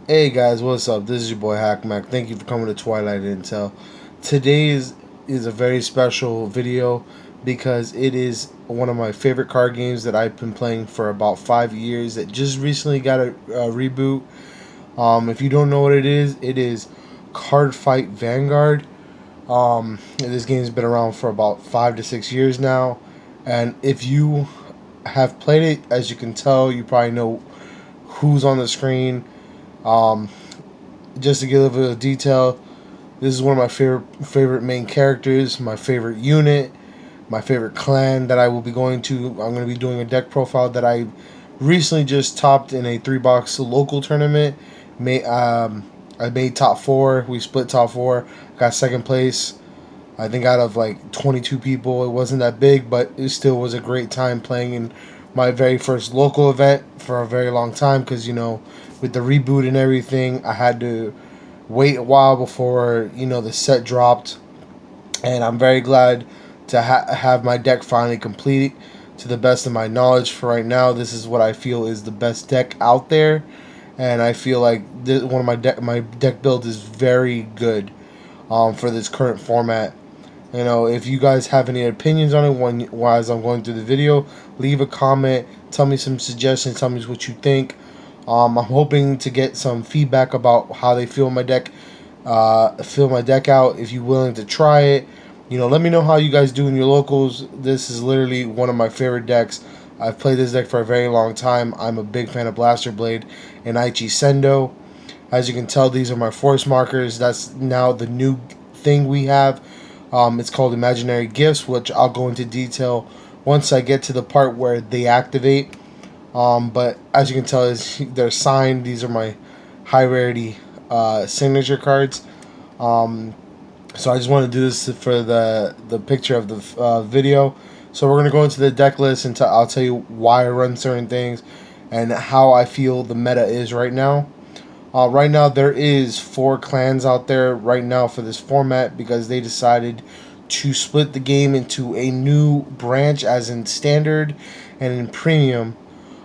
Hey guys, what's up? This is your boy Hackmack. Thank you for coming to Twilight Intel. Today is a very special video because it is one of my favorite card games that I've been playing for about 5 years. That just recently got a reboot. If you don't know what it is Cardfight Vanguard. This game's been around for about 5 to 6 years now, and if you have played it, as you can tell, you probably know who's on the screen. Um, just to give a little detail, this is one of my favorite main characters, my favorite unit, my favorite clan that I will be going to. I'm going to be doing a deck profile that I recently just topped in a 3-box local tournament. I made top four. We split top four. Got second place. I think out of like 22 people, it wasn't that big, but it still was a great time playing in my very first local event for a very long time. Because with the reboot and everything, I had to wait a while before the set dropped, and I'm very glad to have my deck finally complete to the best of my knowledge. For right now, this is what I feel is the best deck out there, and I feel like one of my deck build is very good for this current format. If you guys have any opinions on it while I'm going through the video, leave a comment. Tell me some suggestions. Tell me what you think. I'm hoping to get some feedback about how they feel my deck. Fill my deck out. If you're willing to try it, let me know how you guys do in your locals. This is literally one of my favorite decks. I've played this deck for a very long time. I'm a big fan of Blaster Blade and Aichi Sendo. As you can tell, these are my force markers. That's now the new thing we have. It's called Imaginary Gifts, which I'll go into detail once I get to the part where they activate. But as you can tell, they're signed. These are my high rarity signature cards. So I just want to do this for the picture of the video. So we're going to go into the deck list, and I'll tell you why I run certain things and how I feel the meta is right now. Right now, there is 4 clans out there right now for this format because they decided to split the game into a new branch, as in standard and in premium.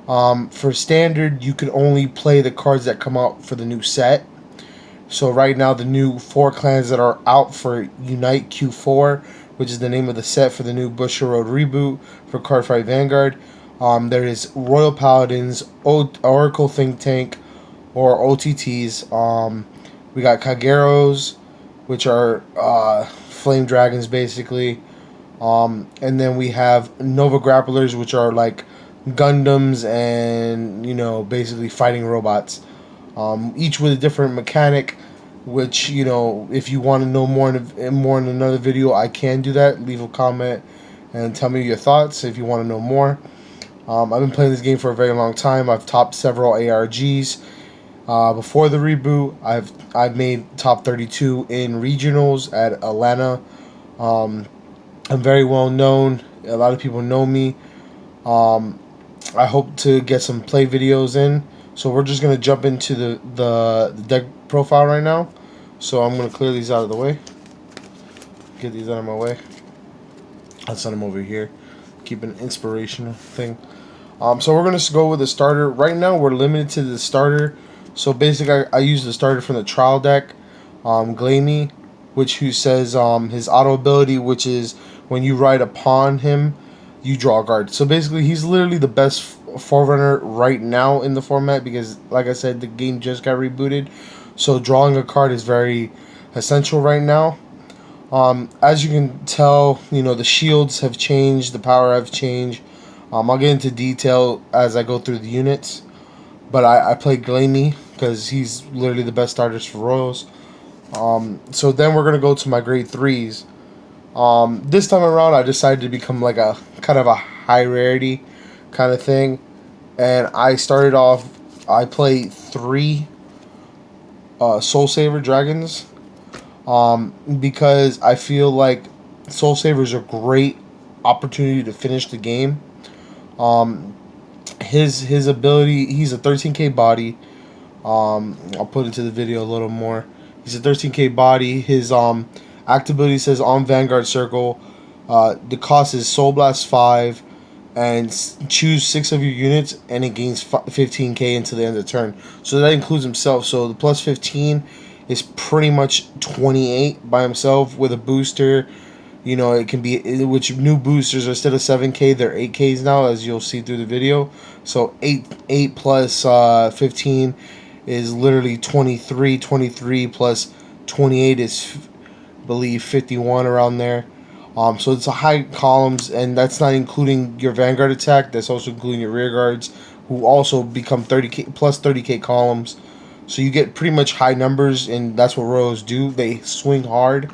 For standard, you can only play the cards that come out for the new set. So right now, the new 4 clans that are out for Unite Q4, which is the name of the set for the new Busher Road reboot for Cardfight Vanguard. There is Royal Paladins, Oracle Think Tank, or OTTs. We got Kageros, which are flame dragons basically. And then we have Nova Grapplers, which are like Gundams and basically fighting robots. Each with a different mechanic, which if you want to know more in another video, I can do that. Leave a comment and tell me your thoughts if you want to know more. I've been playing this game for a very long time. I've topped several ARGs. Before the reboot, I've made top 32 in regionals at Atlanta. I'm very well known. A lot of people know me. I hope to get some play videos in. So we're just gonna jump into the deck profile right now. So I'm gonna clear these out of the way. Get these out of my way. I'll send them over here. Keep an inspirational thing. So we're gonna go with the starter. Right now we're limited to the starter. So basically, I use the starter from the trial deck, Glamey, who says his auto ability, which is when you ride upon him, you draw a card. So basically, he's literally the best forerunner right now in the format because, like I said, the game just got rebooted. So drawing a card is very essential right now. As you can tell, the shields have changed, the power have changed. I'll get into detail as I go through the units. But I play Glamey because he's literally the best starters for Royals. So then we're going to go to my grade 3s. This time around, I decided to become like a kind of a high rarity kind of thing. And I started off, I played 3 Soul Saver Dragons. Because I feel like Soul Savers are a great opportunity to finish the game. His ability, he's a 13k body. I'll put into the video a little more. He's a 13k body. His active ability says on Vanguard Circle. The cost is Soul Blast 5, and choose 6 of your units, and it gains 15k until the end of the turn. So that includes himself. So the plus 15 is pretty much 28 by himself with a booster. You know, it can be, which new boosters are, instead of 7k, they're 8ks now, as you'll see through the video. So 8 plus 15 is literally 23. 23 plus 28 is, I believe, 51, around there. So it's a high columns, and that's not including your vanguard attack. That's also including your rear guards, who also become 30k plus 30k columns. So you get pretty much high numbers, and that's what Royals do. They swing hard.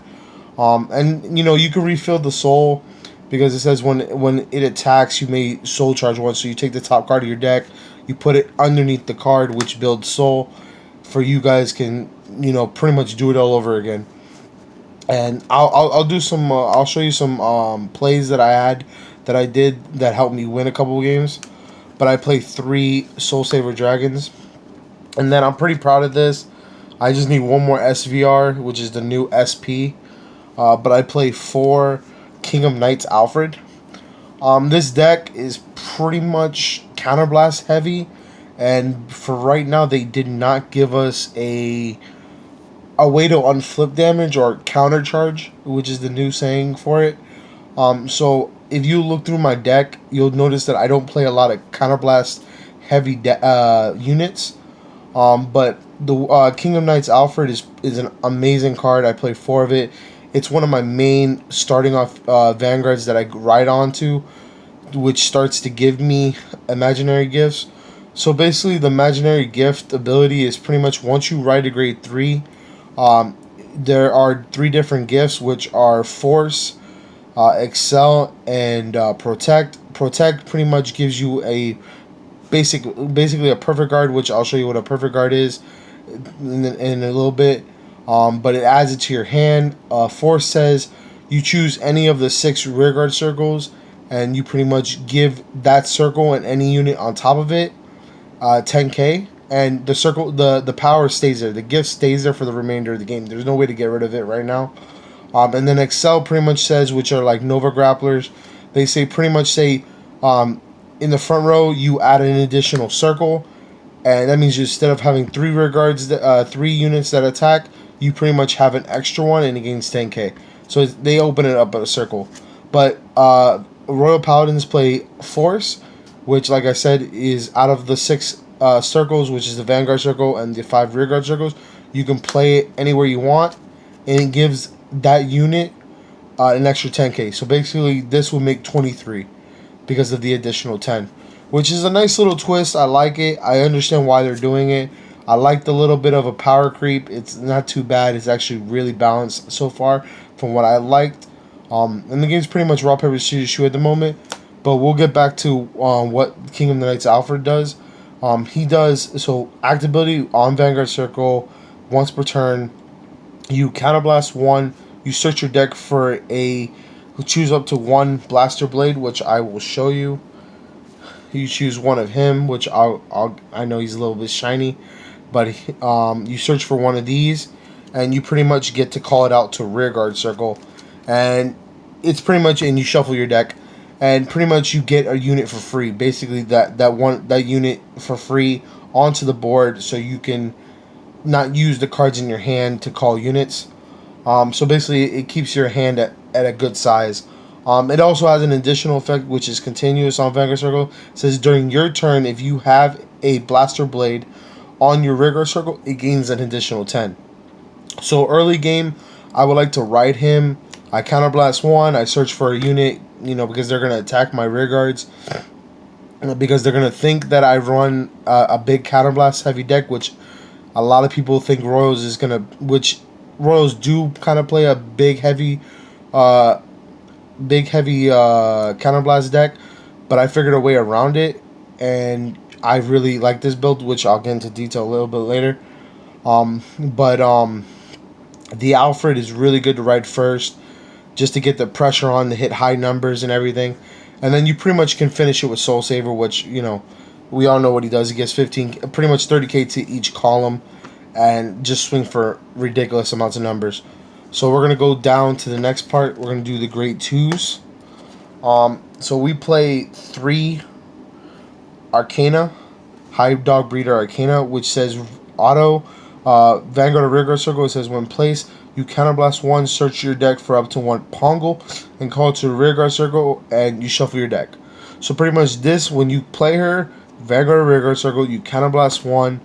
And you know, you can refill the soul, because it says when it attacks, you may soul charge once. So you take the top card of your deck, you put it underneath the card, which builds soul. For you guys can, you know, pretty much do it all over again. And I'll do some. I'll show you some plays that I did that helped me win a couple of games. But I played 3 Soul Saver Dragons, and then I'm pretty proud of this. I just need one more SVR, which is the new SP. But I play 4 Kingdom Knights Alfred. This deck is pretty much counterblast heavy, and for right now they did not give us a way to unflip damage or counter charge, which is the new saying for it. So if you look through my deck, you'll notice that I don't play a lot of counterblast heavy units. But the Kingdom Knights Alfred is an amazing card. I play 4 of it. It's one of my main starting off vanguards that I ride onto, which starts to give me imaginary gifts. So basically, the imaginary gift ability is pretty much once you ride a grade 3, there are 3 different gifts, which are Force, Excel, and Protect. Protect pretty much gives you a basically a perfect guard, which I'll show you what a perfect guard is in a little bit. But it adds it to your hand. Force says you choose any of the 6 rearguard circles, and you pretty much give that circle and any unit on top of it 10k, and the circle, the power stays there. The gift stays there for the remainder of the game. There's no way to get rid of it right now. And then Excel pretty much says, which are like Nova Grapplers, they say pretty much say in the front row you add an additional circle, and that means instead of having 3 rearguards, 3 units that attack, you pretty much have an extra one, and it gains 10k. So they open it up at a circle. But Royal Paladins play Force, which, like I said, is out of the 6 circles, which is the Vanguard circle and the 5 rearguard circles. You can play it anywhere you want, and it gives that unit an extra 10k. So basically, this will make 23 because of the additional 10, which is a nice little twist. I like it. I understand why they're doing it. I like the little bit of a power creep. It's not too bad. It's actually really balanced so far from what I liked. And the game's pretty much rock, paper, scissors, shoot at the moment. But we'll get back to what Kingdom Knights Alfred does. He does, so active ability on Vanguard Circle, once per turn. You counterblast 1. You search your deck for choose up to 1 Blaster Blade, which I will show you. You choose one of him, which I know he's a little bit shiny. But you search for one of these, and you pretty much get to call it out to rearguard circle, and it's pretty much, and you shuffle your deck, and pretty much you get a unit for free. Basically, that unit for free onto the board, so you can not use the cards in your hand to call units. So basically, it keeps your hand at a good size. It also has an additional effect, which is continuous on Vanguard Circle. It says during your turn, if you have a Blaster Blade on your rearguard circle, it gains an additional 10. So early game, I would like to ride him. I counterblast 1. I search for a unit, because they're going to attack my rearguards. Because they're going to think that I run a big counterblast heavy deck, which a lot of people think Royals is going to, which Royals do kind of play a big heavy counterblast deck. But I figured a way around it, and I really like this build, which I'll get into detail a little bit later. The Alfred is really good to ride first, just to get the pressure on to hit high numbers and everything. And then you pretty much can finish it with Soul Saver, which, we all know what he does. He gets 15, pretty much 30k to each column, and just swing for ridiculous amounts of numbers. So we're going to go down to the next part. We're going to do the grade 2s. So we play 3 Arcana, High Dog Breeder Arcana, which says auto. Vanguard or Rearguard Circle, it says when placed, you counterblast 1, search your deck for up to 1 Pongle, and call it to the Rearguard Circle, and you shuffle your deck. So pretty much this, when you play her, Vanguard or Rearguard Circle, you counterblast 1,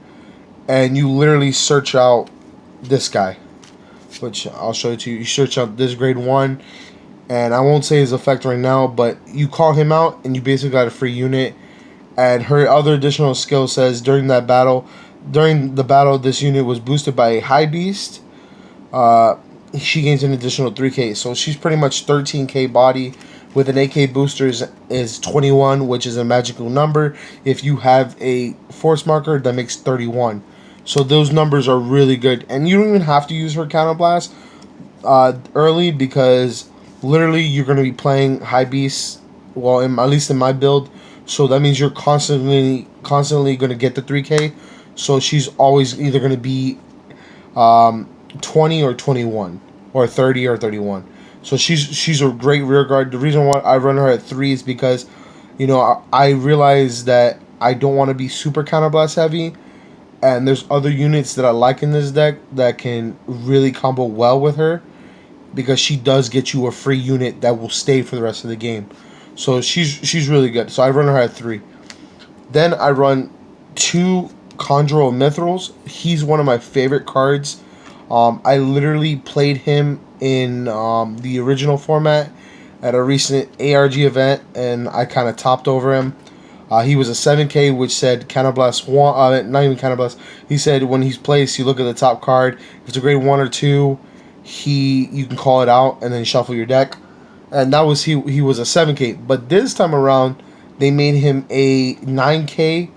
and you literally search out this guy, which I'll show it to you. You search out this grade 1, and I won't say his effect right now, but you call him out, and you basically got a free unit. And her other additional skill says during the battle, this unit was boosted by a high beast. She gains an additional 3k. So she's pretty much 13k body with an AK booster is 21, which is a magical number. If you have a force marker, that makes 31. So those numbers are really good, and you don't even have to use her counterblast early, because literally you're going to be playing high beasts. Well, at least in my build. So that means you're constantly going to get the 3k. So she's always either going to be 20 or 21, or 30 or 31. So she's a great rear guard. The reason why I run her at 3 is because, you know, I realize that I don't want to be super counterblast heavy, and there's other units that I like in this deck that can really combo well with her, because she does get you a free unit that will stay for the rest of the game. So she's really good. So I run her at 3. Then I run 2 Conjurer of Mithrils. He's one of my favorite cards. I literally played him in the original format at a recent ARG event, and I kind of topped over him. He was a 7k, which said counterblast 1. Not even counterblast. He said when he's placed, you look at the top card. If it's a grade 1 or 2, you can call it out and then shuffle your deck. And that was he was a 7k. But this time around, they made him a 9k.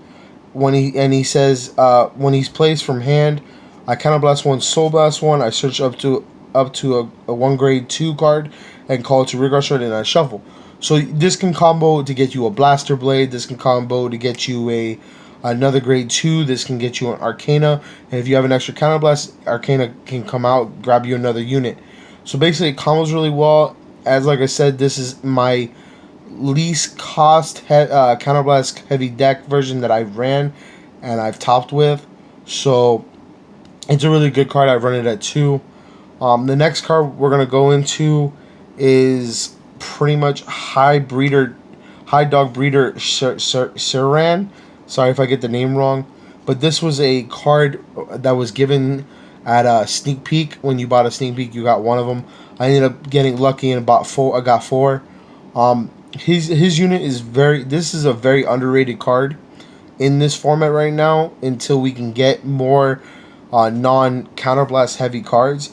He says when he's placed from hand, I counterblast 1, soul blast 1. I search up to a 1 grade 2 card and call it to Rearguard Circle, and I shuffle. So this can combo to get you a Blaster Blade. This can combo to get you another grade 2. This can get you an Arcana. And if you have an extra counterblast, Arcana can come out, grab you another unit. So basically, it combos really well. As like I said, this is my least cost counterblast heavy deck version that I've ran and I've topped with. So it's a really good card. I run it at 2. The next card we're gonna go into is pretty much High Dog Breeder Saran. Sorry if I get the name wrong, but this was a card that was given at a sneak peek. When you bought a sneak peek, you got one of them. I ended up getting lucky and bought 4. I got 4. His unit is this is a very underrated card in this format right now, until we can get more non counterblast heavy cards.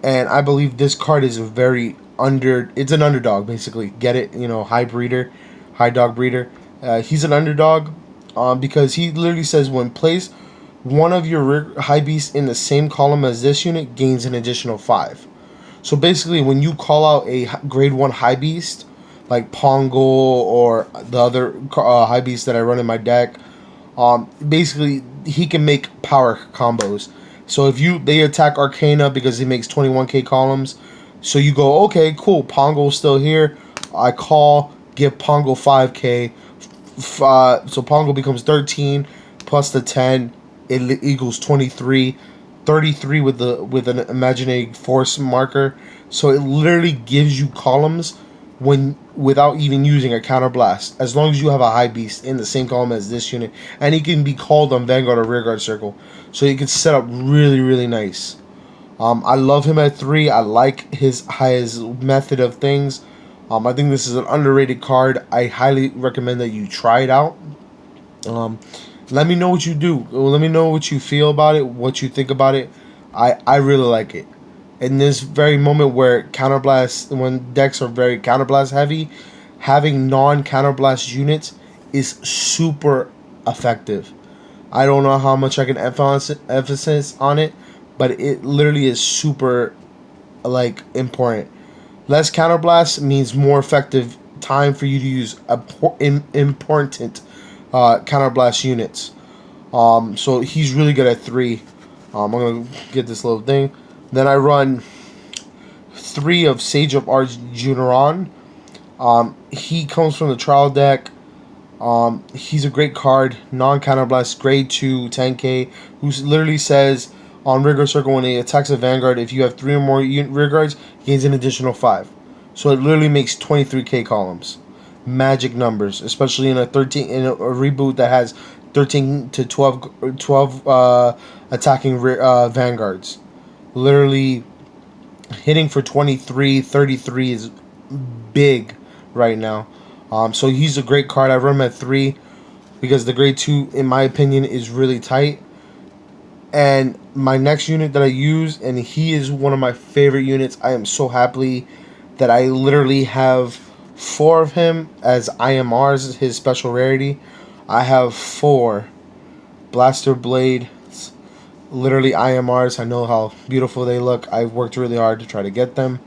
And I believe this card is it's an underdog, basically. Get it? You know, High Dog Breeder. He's an underdog because he literally says when placed, one of your high beasts in the same column as this unit gains an additional 5. So basically, when you call out a grade 1 high beast, like Pongo or the other high beasts that I run in my deck, basically he can make power combos. So if they attack Arcana because he makes 21k columns, so you go, okay, cool, Pongo's still here. I call, give Pongo 5k, so Pongo becomes 13 plus the 10, it equals 23. 33 with an imaginary force marker. So it literally gives you columns without even using a counterblast, as long as you have a high beast in the same column as this unit, and he can be called on Vanguard or Rearguard Circle. So you can set up really, really nice. I love him at 3. I like his method of things. I think this is an underrated card. I highly recommend that you try it out. Let me know what you do. Let me know what you feel about it, what you think about it. I really like it. In this very moment where when decks are very counterblast heavy, having non-counterblast units is super effective. I don't know how much I can emphasis on it, but it literally is super important. Less counterblast means more effective time for you to use important counterblast units. So he's really good at 3. I'm gonna get this little thing. Then I run 3 of Sage of Arjuneron. He comes from the trial deck. He's a great card, non-counterblast, grade 2, 10k, who literally says on Rigor Circle when he attacks a Vanguard, if you have 3 or more rear guards, he gains an additional 5. So it literally makes 23k columns. Magic numbers, especially in a reboot that has 13 to 12 attacking Vanguards. Literally hitting for 23, 33 is big right now. So he's a great card. I run him at 3 because the grade 2, in my opinion, is really tight. And my next unit that I use, and he is one of my favorite units. I am so happy that I literally have 4 of him as IMRs, his special rarity. I have 4 Blaster Blades, literally IMRs. I know how beautiful they look. I've worked really hard to try to get them.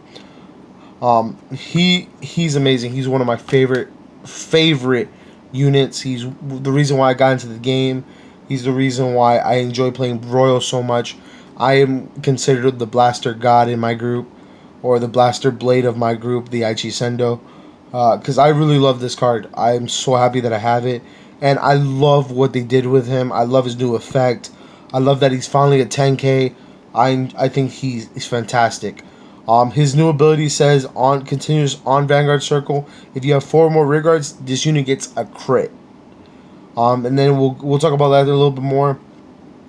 He's amazing. He's one of my favorite units. He's the reason why I got into the game. He's the reason why I enjoy playing Royal so much. I am considered the Blaster God in my group, or the Blaster Blade of my group, the Aichi Sendo, because I really love this card. I'm so happy that I have it, and I love what they did with him. I love his new effect. I love that he's finally at 10k. I think he's fantastic. His new ability says on continuous on Vanguard Circle. If you have 4 or more rear guards, this unit gets a crit. And then we'll talk about that a little bit more.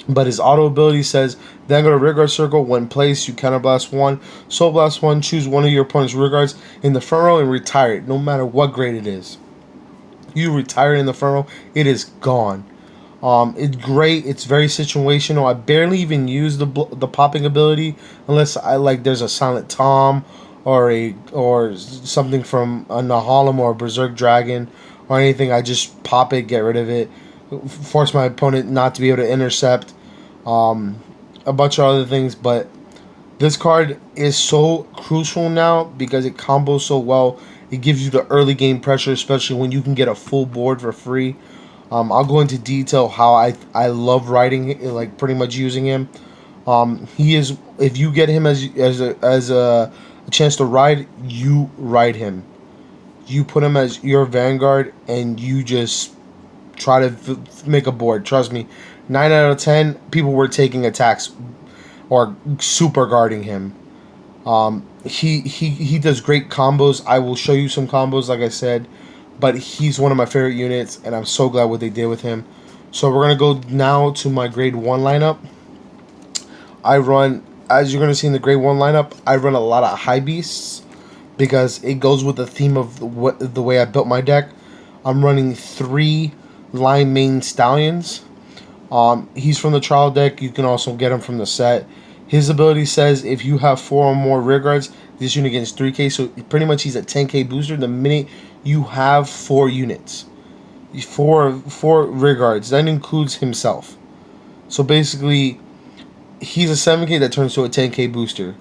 But his auto ability says Vanguard rear guard circle. When placed, you counterblast 1, soul blast 1. Choose one of your opponent's rear guards in the front row and retire it, no matter what grade it is. You retire it in the front row, it is gone. It's great. It's very situational. I barely even use the popping ability unless there's a Silent Tom or something from a Nahalem or a Berserk Dragon or anything. I just pop it, get rid of it, force my opponent not to be able to intercept. A bunch of other things, but this card is so crucial now because it combos so well. It gives you the early game pressure, especially when you can get a full board for free. I'll go into detail how I love riding, like pretty much using him. He is, if you get him as a chance to ride, you ride him. You put him as your Vanguard and you just try to make a board. Trust me, 9 out of 10 people were taking attacks or super guarding him. He does great combos. I will show you some combos, like I said. But he's one of my favorite units, and I'm so glad what they did with him. So we're going to go now to my grade 1 lineup. I run, as you're going to see in the grade 1 lineup, I run a lot of high beasts because it goes with the theme of the way I built my deck. I'm running 3 line main stallions. He's from the trial deck. You can also get him from the set. His ability says if you have 4 or more rear guards, this unit gets 3k. So pretty much he's a 10k booster the minute you have 4 units. 4 rear guards. That includes himself. So basically, he's a 7k that turns to a 10k booster.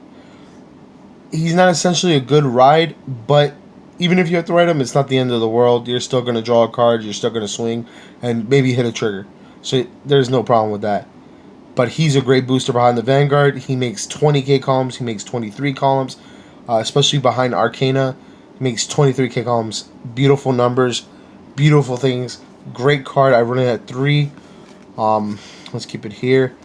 He's not essentially a good ride, but even if you have to ride him, it's not the end of the world. You're still going to draw a card, you're still going to swing, and maybe hit a trigger. So there's no problem with that. But he's a great booster behind the Vanguard. He makes 20k columns, he makes 23 columns, especially behind Arcana. He makes 23k columns. Beautiful numbers, beautiful things. Great card. I run it at 3. Let's keep it here.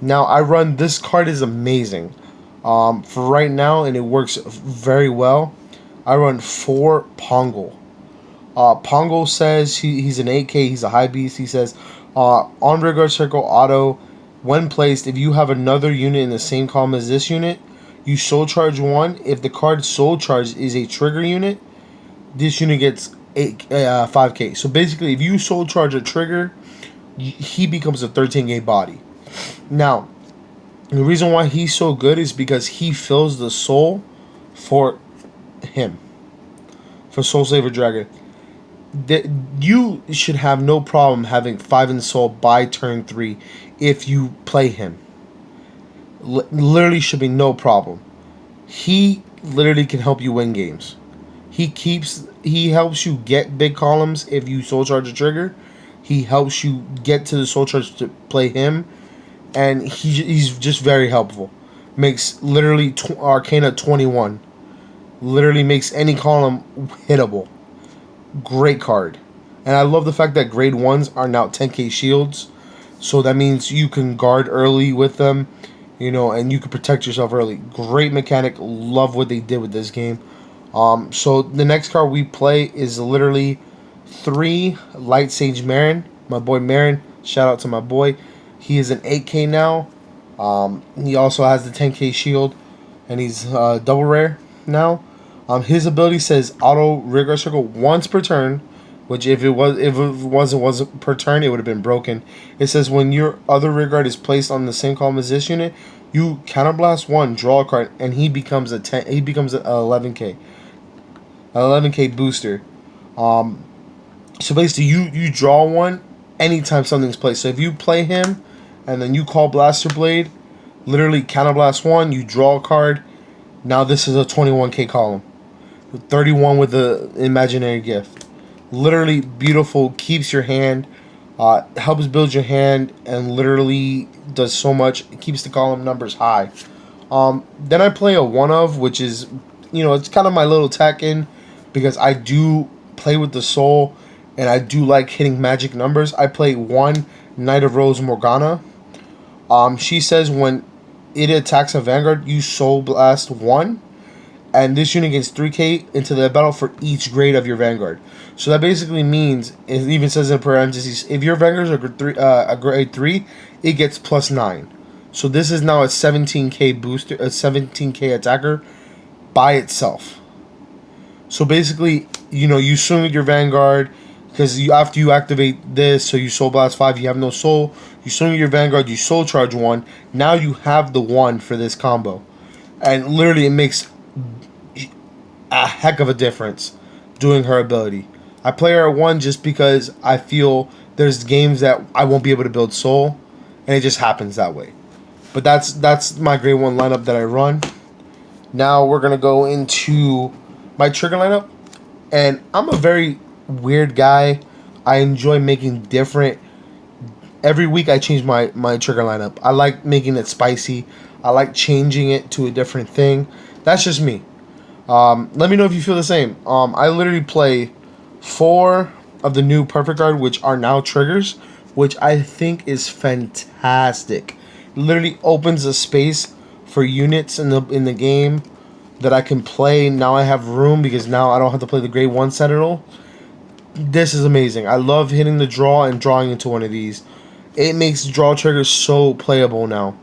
Now I run, this card is amazing. For right now, and it works very well. I run 4 Pongo. Pongo says he's an 8k, he's a high beast. He says on rear guard circle auto, when placed, if you have another unit in the same column as this unit, you soul charge 1. If the card soul charge is a trigger unit, this unit gets 5k. So basically, if you soul charge a trigger, he becomes a 13k body. Now, the reason why he's so good is because he fills the soul for him, for Soul Saver Dragon. You should have no problem having 5 in soul by turn 3 if you play him. Literally should be no problem. He literally can help you win games. He helps you get big columns if you soul charge a trigger. He helps you get to the soul charge to play him, and he's just very helpful. Makes literally Arcana 21. Literally makes any column hittable. Great card. And I love the fact that grade 1s are now 10k shields. So that means you can guard early with them, and you can protect yourself early. Great mechanic. Love what they did with this game. So the next card we play is literally 3 Light Sage Marin. My boy Marin. Shout out to my boy. He is an 8k now. He also has the 10k shield, and he's double rare now. His ability says auto rear circle once per turn, which if it wasn't per turn, it would have been broken. It says when your other rear guard is placed on the same column as this unit, you counterblast 1, draw a card, and he becomes an 11k. 11k booster. So basically, you draw 1 anytime something's placed. So if you play him, and then you call Blaster Blade, literally counterblast 1, you draw a card. Now this is a 21k column. 31 with the imaginary gift. Literally beautiful. Keeps your hand. Helps build your hand, and literally does so much. It keeps the column numbers high. Then I play a one of, which is, it's kind of my little tack in, because I do play with the soul, and I do like hitting magic numbers. I play 1 Knight of Rose Morgana. She says when it attacks a vanguard, you soul blast 1. And this unit gains 3k into the battle for each grade of your vanguard. So that basically means, it even says in parentheses, if your vanguards are a grade 3, it gets plus 9. So this is now a 17k booster, a 17k attacker by itself. So basically, you swing with your vanguard, because after you activate this, so you soul blast 5, you have no soul. You swing with your vanguard, you soul charge 1. Now you have the 1 for this combo, and literally it makes a heck of a difference doing her ability. I play her at 1 just because I feel there's games that I won't be able to build soul, and it just happens that way. But that's my grade 1 lineup that I run. Now we're gonna go into my trigger lineup, and I'm a very weird guy. I enjoy making different. Every week I change my trigger lineup. I like making it spicy. I like changing it to a different thing. That's just me. Let me know if you feel the same. I literally play 4 of the new Perfect Guard, which are now triggers, which I think is fantastic. It literally opens a space for units in the game that I can play. Now I have room, because now I don't have to play the grade 1 Sentinel. This is amazing. I love hitting the draw and drawing into one of these. It makes draw triggers so playable now.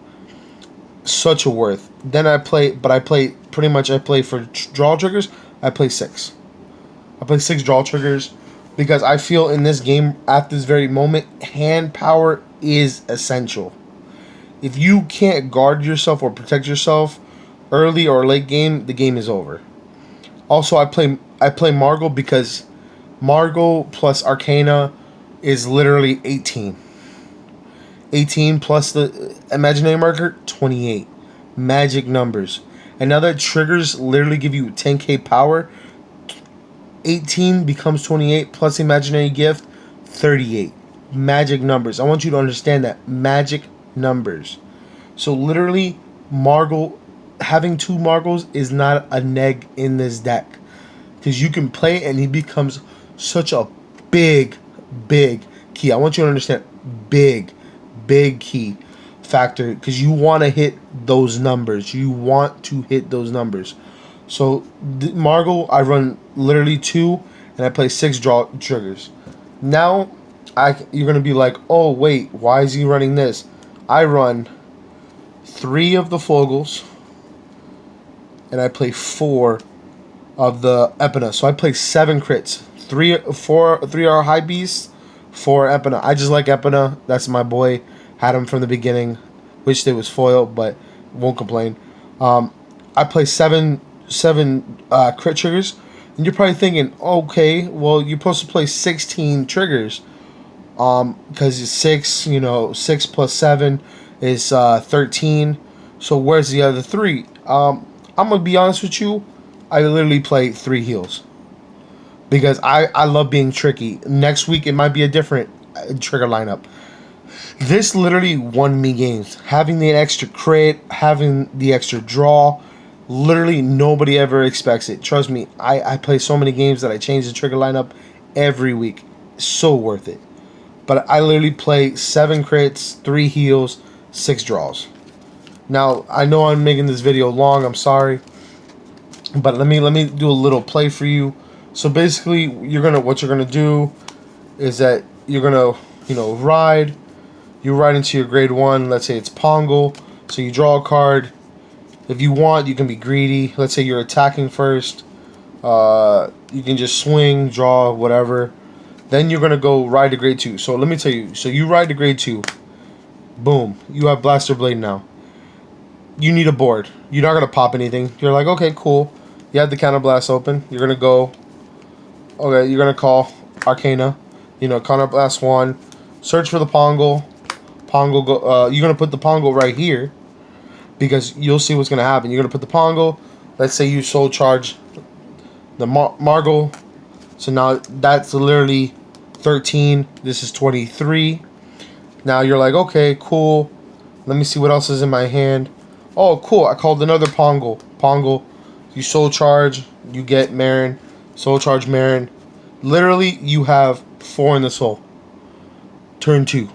Such a worth. Then I play for draw triggers. I play 6. I play 6 draw triggers, because I feel in this game, at this very moment, hand power is essential. If you can't guard yourself or protect yourself early or late game, the game is over. Also, I play Margot, because Margot plus Arcana is literally 18. 18 plus the imaginary marker, 28. Magic numbers. And now that triggers literally give you 10k power, 18 becomes 28 plus imaginary gift, 38. Magic numbers. I want you to understand that. Magic numbers. So literally, Margot, having 2 Margos is not a neg in this deck, because you can play and he becomes such a big key. I want you to understand, big key factor, because you want to hit those numbers. You want to hit those numbers. So Margot, I run literally 2, and I play 6 draw triggers. Now, you're gonna be like, oh wait, why is he running this? I run 3 of the Fogels, and I play 4 of the Epina. So I play 7 crits. 3 are high beasts, 4 Epina. I just like Epina. That's my boy. Had him from the beginning. Wish they was foil, but won't complain. I play 7 crit triggers, and you're probably thinking, okay, well, you're supposed to play 16 triggers, because it's 6. 6 plus 7 is 13. So where's the other 3? I'm gonna be honest with you. I literally play 3 heals, because I love being tricky. Next week it might be a different trigger lineup. This literally won me games. Having the extra crit, having the extra draw, Literally nobody ever expects it. Trust me, I play so many games that I change the trigger lineup every week. So worth it. But I literally play 7 crits, 3 heals, 6 draws. Now I know I'm making this video long. I'm sorry, but let me do a little play for you. So basically, what you're gonna do is that you're gonna ride. You ride into your grade 1. Let's say it's Pongal. So you draw a card. If you want, you can be greedy. Let's say you're attacking first. You can just swing, draw, whatever. Then you're gonna go ride to grade 2. So let me tell you. So you ride to grade 2. Boom. You have Blaster Blade now. You need a board. You're not gonna pop anything. You're like, okay, cool. You have the Counterblast open. You're gonna go. Okay, you're gonna call Arcana. Counterblast 1. Search for the Pongal. Pongal go. You're gonna put the Pongal right here, because you'll see what's gonna happen. You're gonna put the Pongal. Let's say you soul charge the Margle. So now that's literally 13. This is 23. Now you're like, okay, cool. Let me see what else is in my hand. Oh, cool. I called another Pongal. Pongal. You soul charge. You get Marin. Soul charge Marin. Literally, you have 4 in the soul. Turn 2.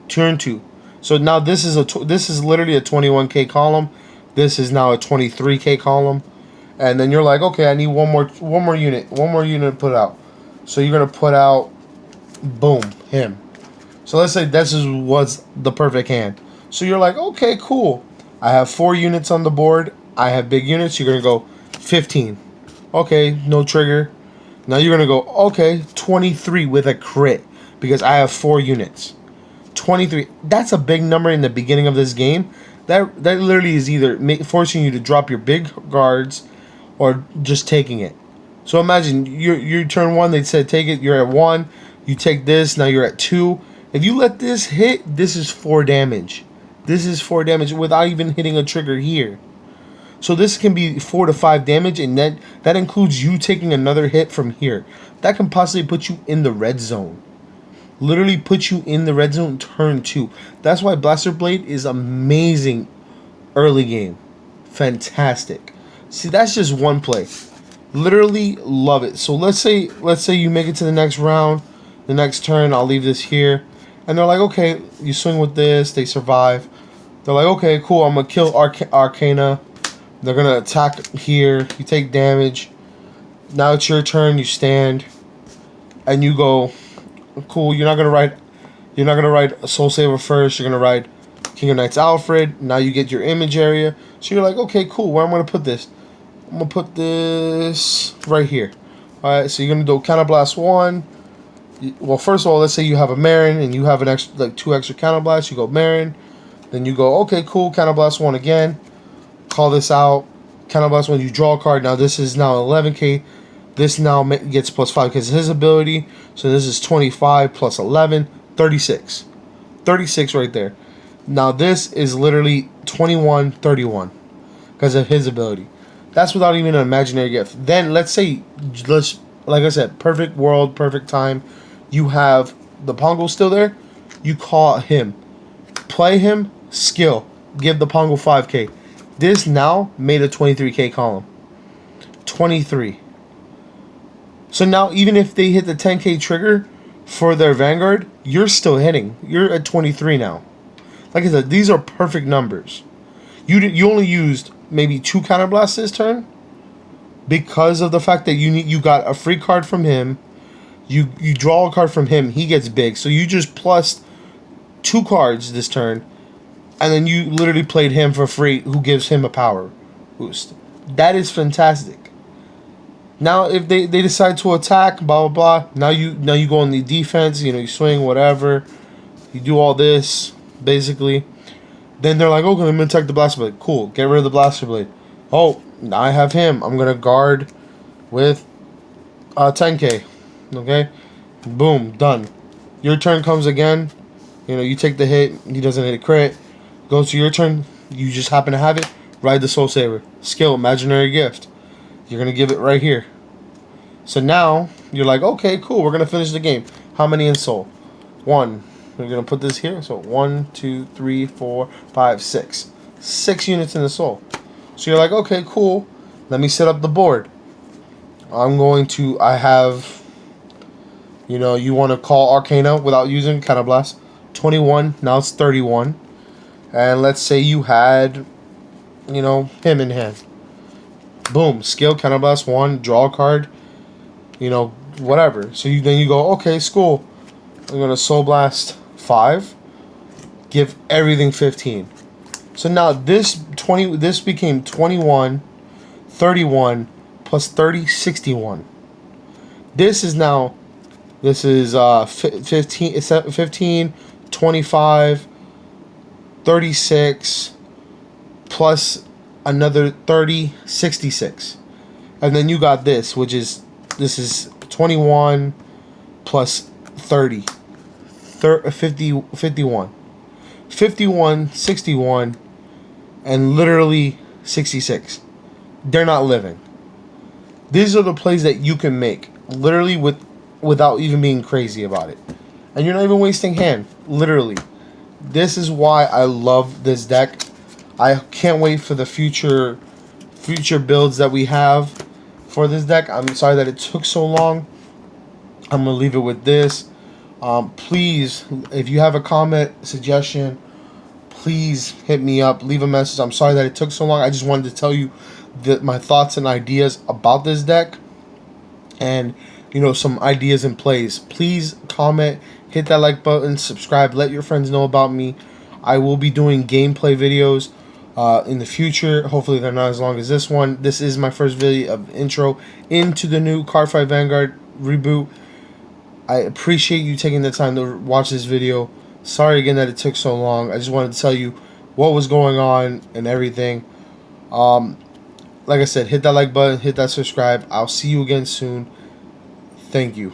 Turn 2. So now this is literally a 21k column. This is now a 23k column. And then you're like, okay, I need one more unit to put out. So you're gonna put out, boom, him. So let's say was the perfect hand. So you're like, okay, cool. I have 4 units on the board. I have big units. You're gonna go 15. Okay, no trigger. Now you're gonna go, okay, 23 with a crit, because I have 4 units. 23. That's a big number in the beginning of this game. That literally is either forcing you to drop your big guards, or just taking it. So imagine you turn 1, they said take it, you're at 1, you take this, now you're at 2. If you let this hit, this is 4 damage. This is 4 damage without even hitting a trigger here. So this can be 4 to 5 damage, and that includes you taking another hit from here. That can possibly put you in the red zone. Literally put you in the red zone turn 2. That's why Blaster Blade is amazing early game. Fantastic. See, that's just one play. Literally love it. So let's say you make it to the next round, the next turn. I'll leave this here, and they're like, okay, you swing with this. They survive. They're like, okay, cool. I'm gonna kill Arcana. They're gonna attack here. You take damage. Now it's your turn. You stand, and you go. Cool. You're not gonna ride Soul Saver first. You're gonna ride King of Knights Alfred. Now you get your image area. So you're like, okay, cool. Where am I gonna put this? I'm gonna put this right here. Alright, so you're gonna do Counterblast 1. Well, first of all, let's say you have a Marin and you have an extra, like 2 extra Counterblasts. You go Marin, then you go, okay, cool, Counterblast 1 again. Call this out. Counterblast 1, you draw a card. Now this is now 11k. This now gets plus 5 because of his ability. So this is 25 plus 11, 36. 36 right there. Now this is literally 21, 31 because of his ability. That's without even an imaginary gift. Then let's say, like I said, perfect world, perfect time. You have the Pongo still there. You call him, play him, skill, give the Pongo 5k. This now made a 23k column. 23. So now even if they hit the 10k trigger for their Vanguard, you're still hitting. You're at 23 now. Like I said, these are perfect numbers. You only used maybe 2 Counterblasts this turn because of the fact that you got a free card from him. You draw a card from him. He gets big. So you just plus 2 cards this turn. And then you literally played him for free, who gives him a power boost. That is fantastic. Now if they decide to attack, blah blah blah. Now you go on the defense. You swing, whatever. You do all this basically. Then they're like, okay, I'm gonna attack the Blaster Blade. Cool, get rid of the Blaster Blade. Oh, now I have him. I'm gonna guard with 10k. Okay, boom, done. Your turn comes again. You take the hit. He doesn't hit a crit. Goes to your turn. You just happen to have it. Ride the Soul Saver. Skill, imaginary gift. You're gonna give it right here. So now you're like, okay, cool. We're gonna finish the game. How many in soul? 1. We're gonna put this here. So 1, 2, 3, 4, 5, 6. 6 units in the soul. So you're like, okay, cool. Let me set up the board. I have, you want to call Arcana without using Counterblast. 21, now it's 31. And let's say you had, him in hand. Boom, skill, Counterblast 1, draw a card, whatever. So then you go, okay, school. I'm going to Soul Blast 5, give everything 15. So now this became 21, 31, plus 30, 61. This is 15, 25, 36, plus another 30, 66. And then you got this is 21 plus 30, 50, 51. 51, 61, and literally 66. They're not living. These are the plays that you can make, literally without even being crazy about it. And you're not even wasting hand, literally. This is why I love this deck. I can't wait for the future builds that we have for this deck. I'm sorry that it took so long. I'm going to leave it with this. Please, if you have a comment, suggestion, please hit me up. Leave a message. I'm sorry that it took so long. I just wanted to tell you my thoughts and ideas about this deck. And, some ideas and plays. Please comment, hit that like button, subscribe, let your friends know about me. I will be doing gameplay videos in the future. Hopefully they're not as long as this one. This is my first video of intro into the new Cardfight Vanguard reboot. I appreciate you taking the time to watch this video. Sorry again that it took so long. I just wanted to tell you what was going on and everything. Like I said, hit that like button, hit that subscribe. I'll see you again soon. Thank you.